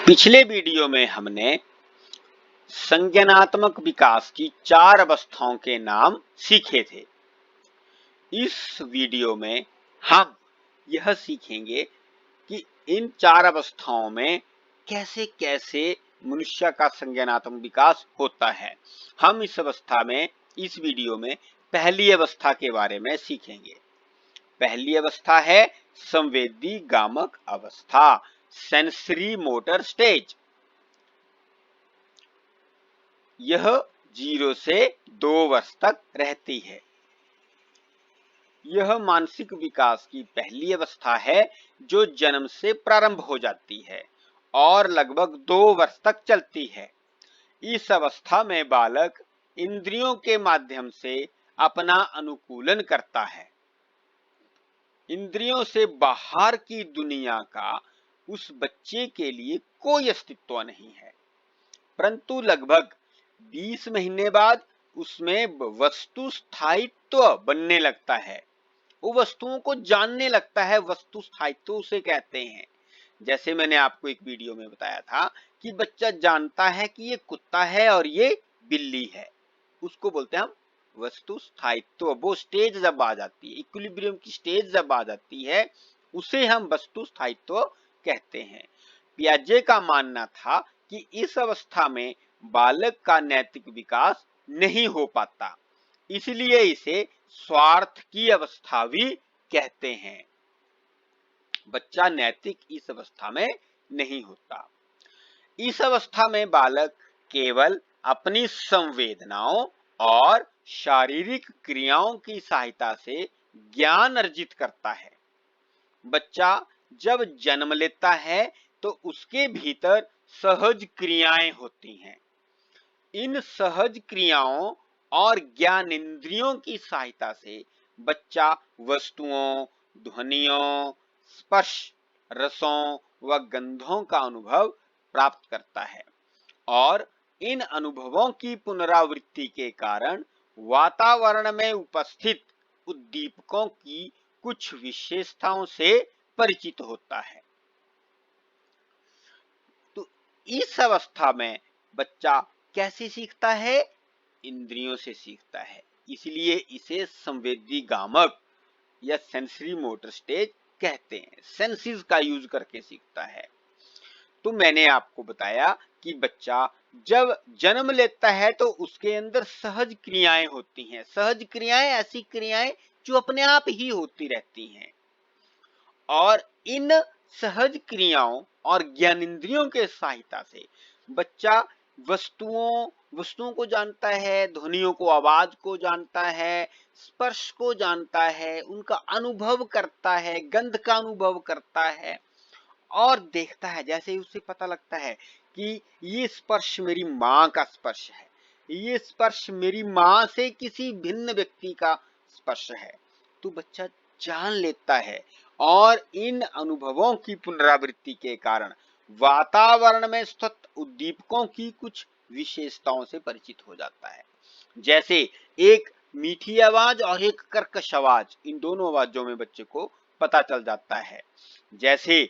पिछले वीडियो में हमने संज्ञानात्मक विकास की 4 अवस्थाओं के नाम सीखे थे। इस वीडियो में हम यह सीखेंगे कि इन 4 अवस्थाओं में कैसे कैसे मनुष्य का संज्ञानात्मक विकास होता है। हम इस वीडियो में पहली अवस्था के बारे में सीखेंगे। पहली अवस्था है संवेदी गामक अवस्था, सेंसरी मोटर स्टेज। यह 0 से 2 वर्ष तक रहती है। यह मानसिक विकास की पहली अवस्था है जो जन्म से प्रारंभ हो जाती है और लगभग 2 वर्ष तक चलती है। इस अवस्था में बालक इंद्रियों के माध्यम से अपना अनुकूलन करता है। इंद्रियों से बाहर की दुनिया का उस बच्चे के लिए कोई अस्तित्व नहीं है, परंतु लगभग 20 महीने बाद उसमें वस्तु स्थायित्व बनने लगता है। वो वस्तुओं को जानने लगता है, वस्तु स्थायित्व उसे कहते हैं। जैसे मैंने आपको एक वीडियो में बताया था कि बच्चा जानता है कि ये कुत्ता है और ये बिल्ली है, उसको बोलते हैं हम वस्तु स्थायित्व। वो स्टेज जब आ जाती है, इक्विलिब्रियम की स्टेज जब आ जाती है, उसे हम वस्तु स्थायित्व कहते हैं। पियाजे का मानना था कि इस अवस्था में बालक का नैतिक विकास नहीं हो पाता, इसलिए इसे स्वार्थ की अवस्था भी कहते हैं। बच्चा नैतिक इस अवस्था में नहीं होता। इस अवस्था में बालक केवल अपनी संवेदनाओं और शारीरिक क्रियाओं की सहायता से ज्ञान अर्जित करता है। बच्चा जब जन्म लेता है तो उसके भीतर सहज क्रियाएं होती हैं। इन सहज क्रियाओं और ज्ञानेंद्रियों की सहायता से बच्चा वस्तुओं, ध्वनियों, स्पर्श, रसों व गंधों का अनुभव प्राप्त करता है और इन अनुभवों की पुनरावृत्ति के कारण वातावरण में उपस्थित उद्दीपकों की कुछ विशेषताओं से परिचित होता है। तो इस अवस्था में बच्चा कैसे सीखता है? इंद्रियों से सीखता है, इसलिए इसे संवेदी गामक या सेंसरी मोटर स्टेज कहते हैं। सेंसेस का यूज करके सीखता है। तो मैंने आपको बताया कि बच्चा जब जन्म लेता है तो उसके अंदर सहज क्रियाएं होती हैं। सहज क्रियाएं ऐसी क्रियाएं जो अपने आप ही होती रहती हैं और इन सहज क्रियाओं और ज्ञानेंद्रियों के सहायता से बच्चा वस्तुओं को जानता है, ध्वनियों को, आवाज को जानता है, स्पर्श को जानता है, उनका अनुभव करता है, गंध का अनुभव करता है और देखता है। जैसे उसे पता लगता है कि ये स्पर्श मेरी माँ का स्पर्श है, ये स्पर्श मेरी माँ से किसी भिन्न व्यक्ति का स्पर्श है, तो बच्चा जान लेता है और इन अनुभवों की पुनरावृत्ति के कारण वातावरण में स्थित उद्दीपकों की कुछ विशेषताओं से परिचित हो जाता है। जैसे एक मीठी आवाज और एक कर्कश आवाज, इन दोनों आवाजों में बच्चे को पता चल जाता है। जैसे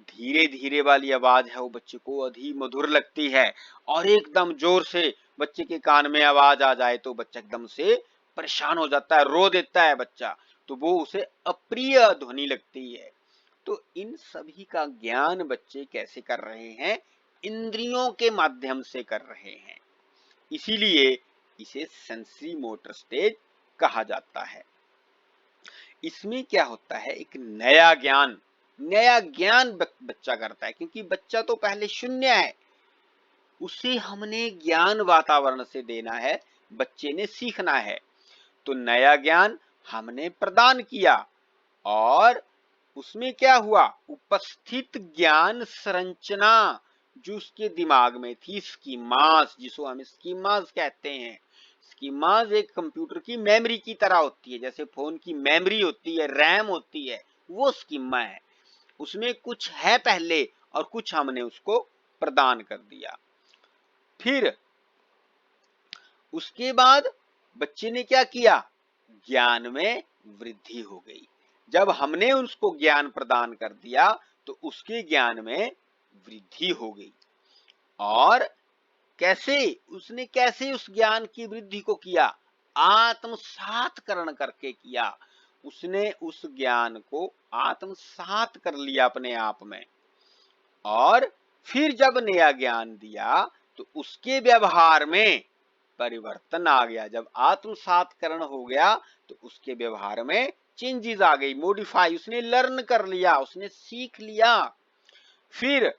धीरे धीरे वाली आवाज है वो बच्चे को अधिक मधुर लगती है और एकदम जोर से बच्चे के कान में आवाज आ जाए तो बच्चा एकदम से परेशान हो जाता है, रो देता है बच्चा, तो वो उसे अप्रिय ध्वनि लगती है। तो इन सभी का ज्ञान बच्चे कैसे कर रहे हैं? इंद्रियों के माध्यम से कर रहे हैं, इसीलिए इसे सेंसरी मोटर स्टेज कहा जाता है। इसमें क्या होता है, एक नया ज्ञान बच्चा करता है, क्योंकि बच्चा तो पहले शून्य है, उसे हमने ज्ञान वातावरण से देना है, बच्चे ने सीखना है। तो नया ज्ञान हमने प्रदान किया और उसमें क्या हुआ, उपस्थित ज्ञान संरचना जो उसके दिमाग में थी, स्कीमास, जिसको हम स्कीमास कहते हैं। स्कीमास एक कंप्यूटर की मेमोरी की तरह होती है, जैसे फोन की मेमोरी होती है, रैम होती है, वो स्कीमा है। उसमें कुछ है पहले और कुछ हमने उसको प्रदान कर दिया। फिर उसके बाद बच्चे ने क्या किया, ज्ञान में वृद्धि हो गई। जब हमने उसको ज्ञान प्रदान कर दिया तो उसके ज्ञान में वृद्धि हो गई। और कैसे उस ज्ञान की वृद्धि को किया? आत्मसात्करण करके किया। उसने उस ज्ञान को आत्मसात कर लिया अपने आप में, और फिर जब नया ज्ञान दिया तो उसके व्यवहार में परिवर्तन आ गया। जब आत्मसात्करण हो गया तो उसके व्यवहार में चेंजेस आ गई, मॉडिफाई, उसने लर्न कर लिया, उसने सीख लिया। फिर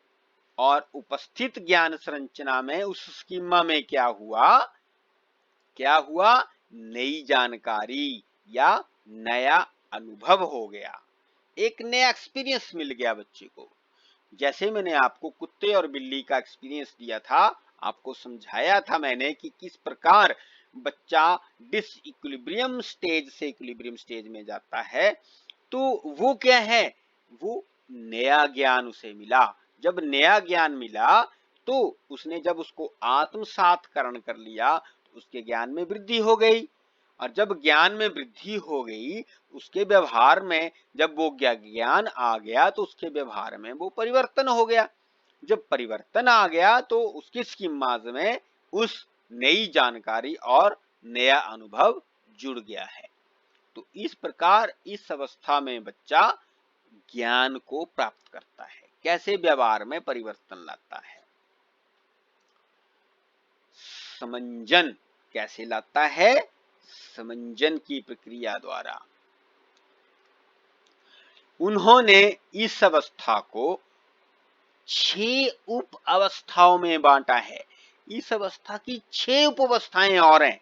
और उपस्थित ज्ञान संरचना में, उस स्कीमा में क्या हुआ? नई जानकारी या नया अनुभव हो गया, एक नया एक्सपीरियंस मिल गया बच्चे को। जैसे मैंने आपको कुत्ते और बिल्ली का एक्सपीरियंस दिया था, आपको समझाया था मैंने कि किस प्रकार बच्चा डिसइक्विलिब्रियम स्टेज से इक्विलिब्रियम स्टेज में जाता है। तो वो क्या है? वो नया ज्ञान उसे मिला। जब नया ज्ञान मिला तो उसने जब उसको आत्मसात्करण कर लिया तो उसके ज्ञान में वृद्धि हो गई। और जब ज्ञान में वृद्धि हो गई, उसके व्यवहार में जब वो ज्ञान आ गया तो उसके व्यवहार में वो परिवर्तन हो गया। जब परिवर्तन आ गया तो उसकी स्कीमाज में उस नई जानकारी और नया अनुभव जुड़ गया है। तो इस प्रकार इस अवस्था में बच्चा ज्ञान को प्राप्त करता है, कैसे व्यवहार में परिवर्तन लाता है। समंजन कैसे लाता है? समंजन की प्रक्रिया द्वारा। उन्होंने इस अवस्था को 6 उप अवस्थाओं में बांटा है। इस अवस्था की 6 उप अवस्थाएं और हैं।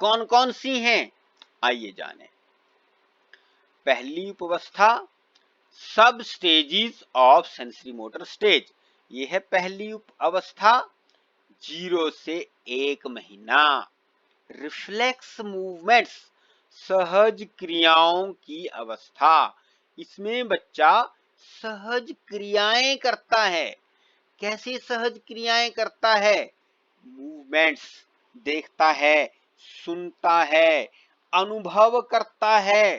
कौन कौन सी हैं? आइए जानें। पहली उप अवस्था सब stages of sensory motor stage. ये है पहली उप अवस्था, 0 से 1 महीना। रिफ्लेक्स मूवमेंट्स, सहज क्रियाओं की अवस्था। इसमें बच्चा सहज क्रियाएं करता है। कैसे सहज क्रियाएं करता है? मूवमेंट्स देखता है, सुनता है, अनुभव करता है।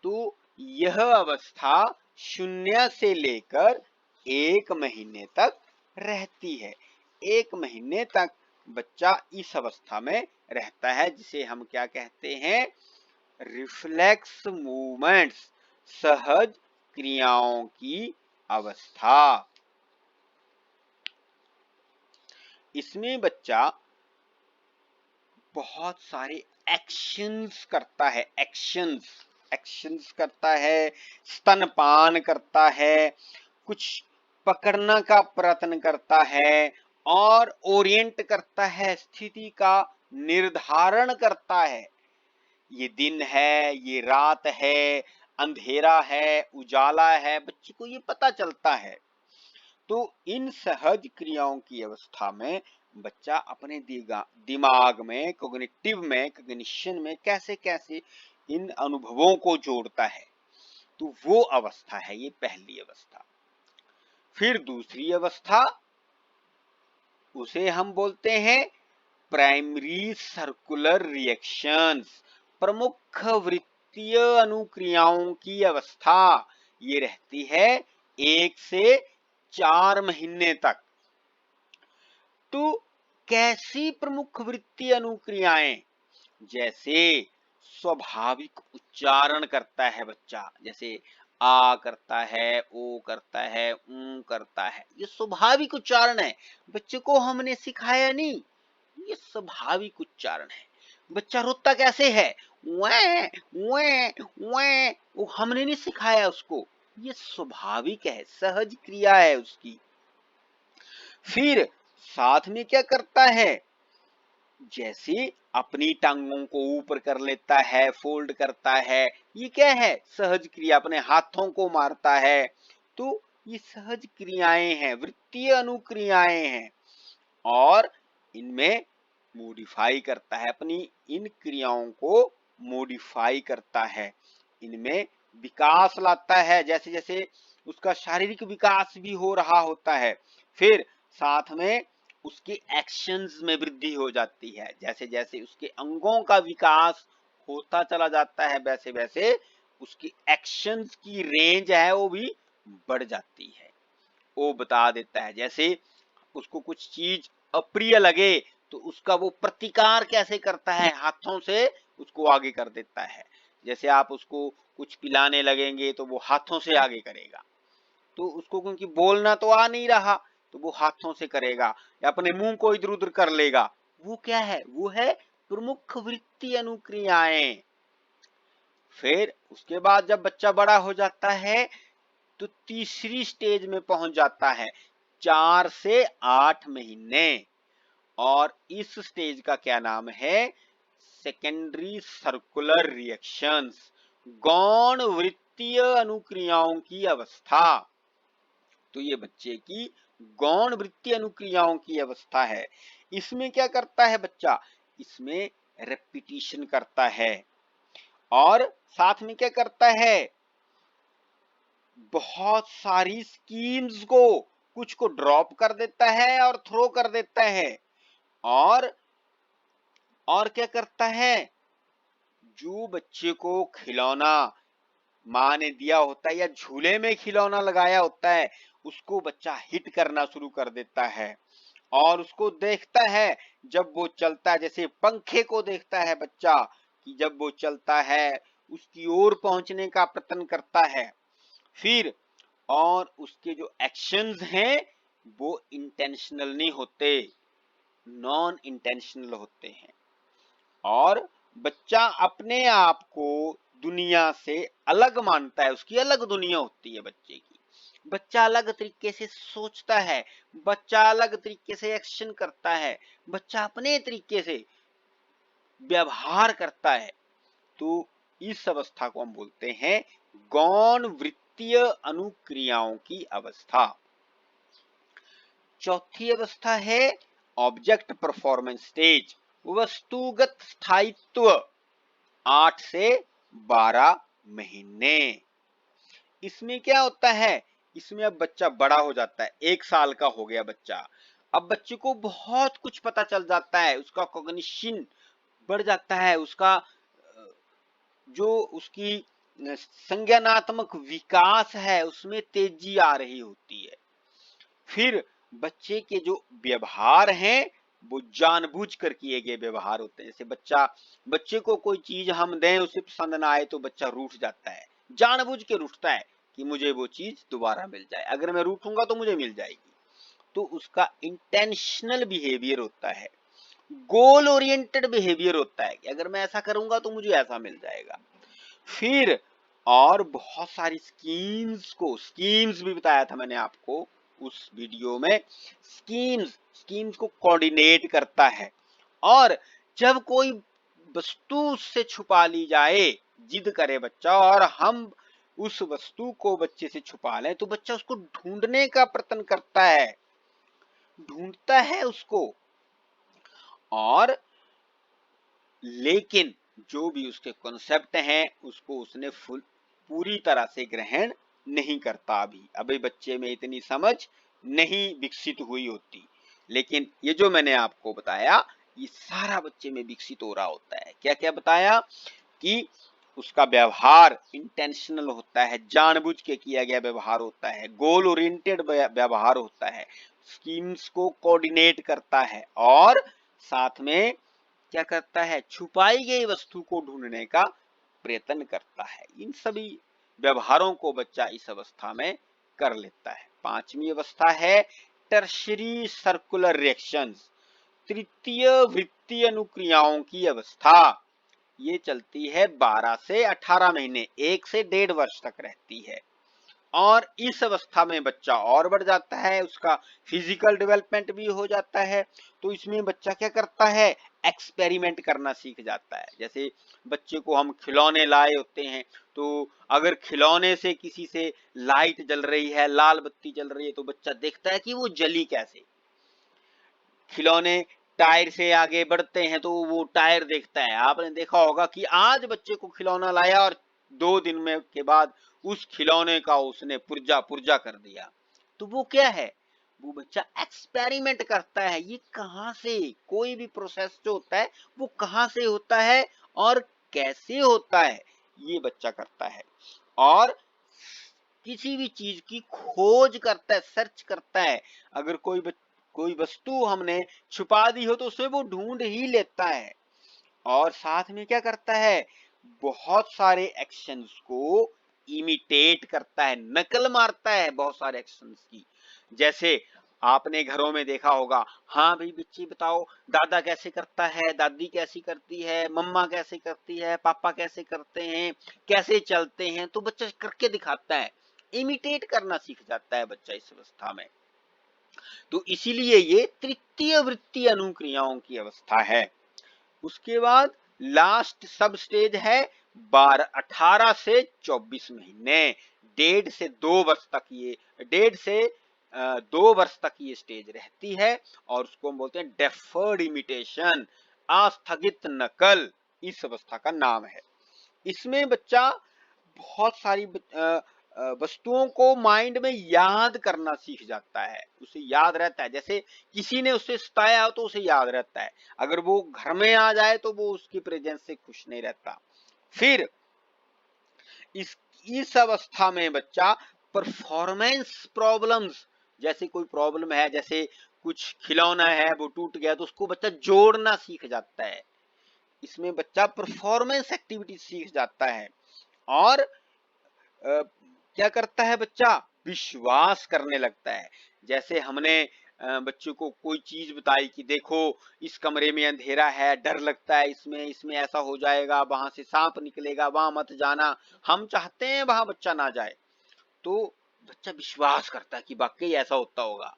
तो यह अवस्था 0 से लेकर 1 महीने तक रहती है। 1 महीने तक बच्चा इस अवस्था में रहता है, जिसे हम क्या कहते हैं? रिफ्लेक्स मूवमेंट्स, सहज क्रियाओं की अवस्था। इसमें बच्चा बहुत सारे एक्शंस करता है। एक्शंस करता है, स्तनपान करता है, कुछ पकड़ने का प्रयत्न करता है, और ओरिएंट करता है, स्थिति का निर्धारण करता है। ये दिन है, ये रात है, अंधेरा है, उजाला है, बच्चे को ये पता चलता है। तो इन सहज क्रियाओं की अवस्था में बच्चा अपने दिमाग में, कॉग्निशन में कैसे कैसे इन अनुभवों को जोड़ता है। तो वो अवस्था है ये पहली अवस्था। फिर दूसरी अवस्था, उसे हम बोलते हैं प्राइमरी सर्कुलर रिएक्शंस, प्रमुख वृत्तीय अनुक्रियाओं की अवस्था। ये रहती है 1 से 4 महीने तक। तो कैसी प्रमुख वृत्तीय अनुक्रियाएं? जैसे स्वाभाविक उच्चारण करता है बच्चा, जैसे आ करता है, ओ करता है, करता है, ये स्वाभाविक उच्चारण है। बच्चे को हमने सिखाया नहीं, ये स्वाभाविक उच्चारण है। बच्चा रोता कैसे है? वै वै वै, वो हमने नहीं सिखाया उसको, ये स्वाभाविक है, सहज क्रिया है उसकी। फिर साथ में क्या करता है? जैसे अपनी टांगों को ऊपर कर लेता है, फोल्ड करता है, ये क्या है? सहज क्रिया। अपने हाथों को मारता है, तो ये सहज क्रियाएं हैं, वृत्तीय अनुक्रियाएं हैं। और इनमें मॉडिफाई करता है, अपनी इन क्रियाओं को मॉडिफाई करता है, इनमें विकास लाता है, जैसे जैसे उसका शारीरिक विकास भी हो रहा होता है। फिर साथ में उसके एक्शंस में वृद्धि हो जाती है, जैसे जैसे उसके अंगों का विकास होता चला जाता है, वैसे वैसे उसकी एक्शंस की रेंज है वो भी बढ़ जाती है। वो बता देता है। जैसे उसको कुछ चीज अप्रिय लगे तो उसका वो प्रतिकार कैसे करता है, हाथों से उसको आगे कर देता है। जैसे आप उसको कुछ पिलाने लगेंगे तो वो हाथों से आगे करेगा, तो उसको क्योंकि बोलना तो आ नहीं रहा तो वो हाथों से करेगा या अपने मुंह को इधर उधर कर लेगा। वो क्या है, वो है प्रमुख वृत्ति अनुक्रियाएं। फिर उसके बाद जब बच्चा बड़ा हो जाता है तो तीसरी स्टेज में पहुंच जाता है, 4 से 8 महीने। और इस स्टेज का क्या नाम है, सेकेंडरी सर्कुलर रिएक्शंस, गौण वृत्तीय अनुक्रियाओं की अवस्था। तो ये बच्चे की गौण वृत्तीय अनुक्रियाओं की अवस्था है। इसमें क्या करता है बच्चा, इसमें रेपिटिशन करता है और साथ में क्या करता है, बहुत सारी स्कीम्स को, कुछ को ड्रॉप कर देता है और थ्रो कर देता है। और क्या करता है, जो बच्चे को खिलौना माँ ने दिया होता है या झूले में खिलौना लगाया होता है उसको बच्चा हिट करना शुरू कर देता है और उसको देखता है जब वो चलता है, जैसे पंखे को देखता है बच्चा कि जब वो चलता है उसकी ओर पहुंचने का प्रयत्न करता है। फिर और उसके जो एक्शंस हैं वो इंटेंशनल नहीं होते, नॉन इंटेंशनल होते हैं। और बच्चा अपने आप को दुनिया से अलग मानता है, उसकी अलग दुनिया होती है बच्चे की। बच्चा अलग तरीके से सोचता है, बच्चा अलग तरीके से एक्शन करता है, बच्चा अपने तरीके से व्यवहार करता है। तो इस अवस्था को हम बोलते हैं गौण वृत्तीय अनुक्रियाओं की अवस्था। चौथी अवस्था है ऑब्जेक्ट परफॉर्मेंस स्टेज, वस्तुगत स्थायित्व, 8 से 12 महीने। इसमें क्या होता है, इसमें अब बच्चा बड़ा हो जाता है, 1 साल का हो गया बच्चा। अब बच्चे को बहुत कुछ पता चल जाता है, उसका कॉग्निशन बढ़ जाता है, उसका जो उसकी संज्ञानात्मक विकास है उसमें तेजी आ रही होती है। फिर बच्चे के जो व्यवहार हैं वो जानबूझ कर किए गए व्यवहार होते हैं। जैसे बच्चे को कोई चीज हम दें उसे पसंद ना आए तो बच्चा रूठ जाता है, जानबूझ के रूठता है कि मुझे वो चीज दोबारा मिल जाए, अगर मैं रूठूंगा तो मुझे मिल जाएगी। तो उसका इंटेंशनल बिहेवियर होता है, गोल ओरिएंटेड बिहेवियर होता है कि अगर मैं ऐसा करूंगा तो मुझे ऐसा मिल जाएगा। फिर और बहुत सारी स्कीम्स भी बताया था मैंने आपको उस वीडियो में। स्कीम्स को कोऑर्डिनेट करता है। और जब कोई वस्तु उससे छुपा ली जाए, जिद करे बच्चा और हम उस वस्तु को बच्चे से छुपा लें तो बच्चा उसको ढूंढने का प्रयत्न करता है, ढूंढता है उसको। और लेकिन जो भी उसके कॉन्सेप्ट हैं उसको उसने पूरी तरह से ग्रहण नहीं करता। अभी बच्चे में इतनी समझ नहीं विकसित हुई होती। लेकिन ये जो मैंने आपको बताया ये सारा बच्चे में विकसित हो रहा होता है। क्या क्या बताया कि उसका व्यवहार इंटेंशनल होता है, जानबूझ के किया गया व्यवहार होता है, गोल ओरिएंटेड व्यवहार होता है, स्कीम्स को कोऑर्डिनेट करता है और साथ में क्या करता है, छुपाई गई वस्तु को ढूंढने का प्रयत्न करता है। इन सभी व्यवहारों को बच्चा इस अवस्था में कर लेता है। पांचवी अवस्था है टर्शरी सर्कुलर रिएक्शंस, तृतीय वृत्तीय अनुक्रियाओं की अवस्था। ये चलती है 12 से 18 महीने, 1 से 1.5 वर्ष तक रहती है। और इस अवस्था में बच्चा और बढ़ जाता है, उसका फिजिकल डेवलपमेंट भी हो जाता है। तो इसमें बच्चा क्या करता है, एक्सपेरिमेंट करना सीख जाता है। जैसे बच्चे को हम खिलौने लाए होते हैं तो अगर खिलौने से किसी से लाइट जल रही है, लाल बत्ती जल रही है तो बच्चा देखता है कि वो जली कैसे। खिलौने टायर से आगे बढ़ते हैं तो वो टायर देखता है। आपने देखा होगा कि आज बच्चे को खिलौना लाया और 2 दिन में के बाद उस खिलौने का उसने पुर्जा पुर्जा कर दिया। तो वो क्या है, वो बच्चा एक्सपेरिमेंट करता है। ये कहां से, कोई भी प्रोसेस जो होता है वो कहां से होता है और कैसे होता है, ये बच्चा करता है। और किसी भी चीज की खोज करता है, सर्च करता है। अगर कोई वस्तु हमने छुपा दी हो तो उसे वो ढूंढ ही लेता है। और साथ में क्या करता है, बहुत सारे एक्शंस को इमिटेट करता है, नकल मारता है बहुत सारे एक्शंस की। जैसे आपने घरों में देखा होगा, हाँ भाई बच्ची बताओ, दादा कैसे करता है, दादी कैसी करती है, मम्मा कैसे करती है, पापा कैसे करते हैं, कैसे चलते हैं, तो बच्चा करके दिखाता है, इमिटेट करना सीख जाता है बच्चा इस अवस्था में। तो इसीलिए ये तृतीय वृत्ति अनुक्रियाओं की अवस्था है। उसके बाद लास्ट सब स्टेज है 18 से 24 महीने, 1.5 से 2 वर्ष तक ये स्टेज रहती है। और उसको हम बोलते हैं डेफर्ड इमिटेशन, आस्थगित नकल, इस अवस्था का नाम है। इसमें बच्चा बहुत सारी वस्तुओं को माइंड में याद करना सीख जाता है, उसे याद रहता है। जैसे किसी ने उसे सताया हो तो उसे याद रहता है, अगर वो घर में आ जाए तो वो उसकी प्रेजेंस से खुश नहीं रहता। फिर इस अवस्था में बच्चा परफॉर्मेंस प्रॉब्लम्स, जैसे कोई प्रॉब्लम है, जैसे कुछ खिलौना है वो टूट गया तो उसको बच्चा जोड़ना सीख जाता है। इसमें बच्चा परफॉर्मेंस एक्टिविटी सीख जाता है। और क्या करता है बच्चा, विश्वास करने लगता है। जैसे हमने बच्चों को कोई चीज बताई कि देखो इस कमरे में अंधेरा है, डर लगता है, इसमें इसमें ऐसा हो जाएगा, वहां से सांप निकलेगा, वहां मत जाना, हम चाहते हैं वहां बच्चा ना जाए, तो बच्चा विश्वास करता है कि वाकई ऐसा होता होगा।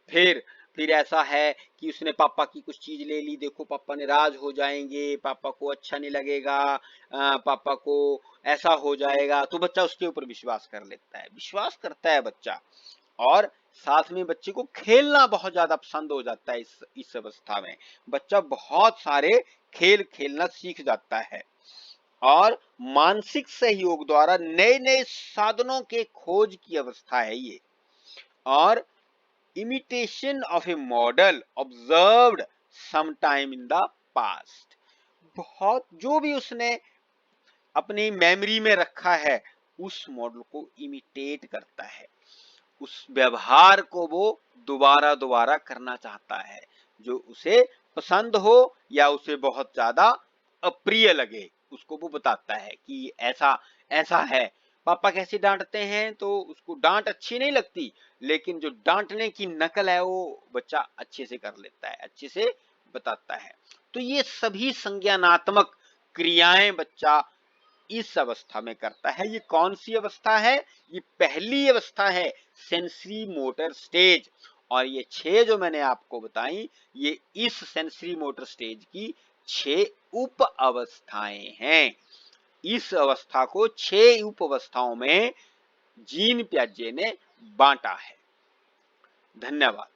फिर ऐसा है कि उसने पापा की कुछ चीज ले ली, देखो पापा नाराज हो जाएंगे, पापा को अच्छा नहीं लगेगा, पापा को ऐसा हो जाएगा, तो बच्चा उसके ऊपर विश्वास कर लेता है, विश्वास करता है बच्चा। और साथ में बच्चे को खेलना बहुत ज्यादा पसंद हो जाता है। इस अवस्था में बच्चा बहुत सारे खेल खेलना सीख जाता है। और मानसिक सहयोग द्वारा नए नए साधनों के खोज की अवस्था है ये। और imitation of a model observed sometime in the past, बहुत जो भी उसने अपनी मेमोरी में रखा है उस मॉडल को इमिटेट करता है, उस व्यवहार को वो दोबारा दोबारा करना चाहता है, जो उसे पसंद हो या उसे बहुत ज्यादा अप्रिय लगे, उसको वो बताता है कि ऐसा ऐसा है। पापा कैसे डांटते हैं तो उसको डांट अच्छी नहीं लगती, लेकिन जो डांटने की नकल है वो बच्चा अच्छे से कर लेता है, अच्छे से बताता है। तो ये सभी संज्ञानात्मक क्रियाएं बच्चा इस अवस्था में करता है। ये कौन सी अवस्था है, ये पहली अवस्था है, सेंसरी मोटर स्टेज। और ये 6 जो मैंने आपको बताई, ये इस सेंसरी मोटर स्टेज की 6 उप अवस्थाएं हैं। इस अवस्था को 6 उप अवस्थाओं में जीन पियाजे ने बांटा है। धन्यवाद।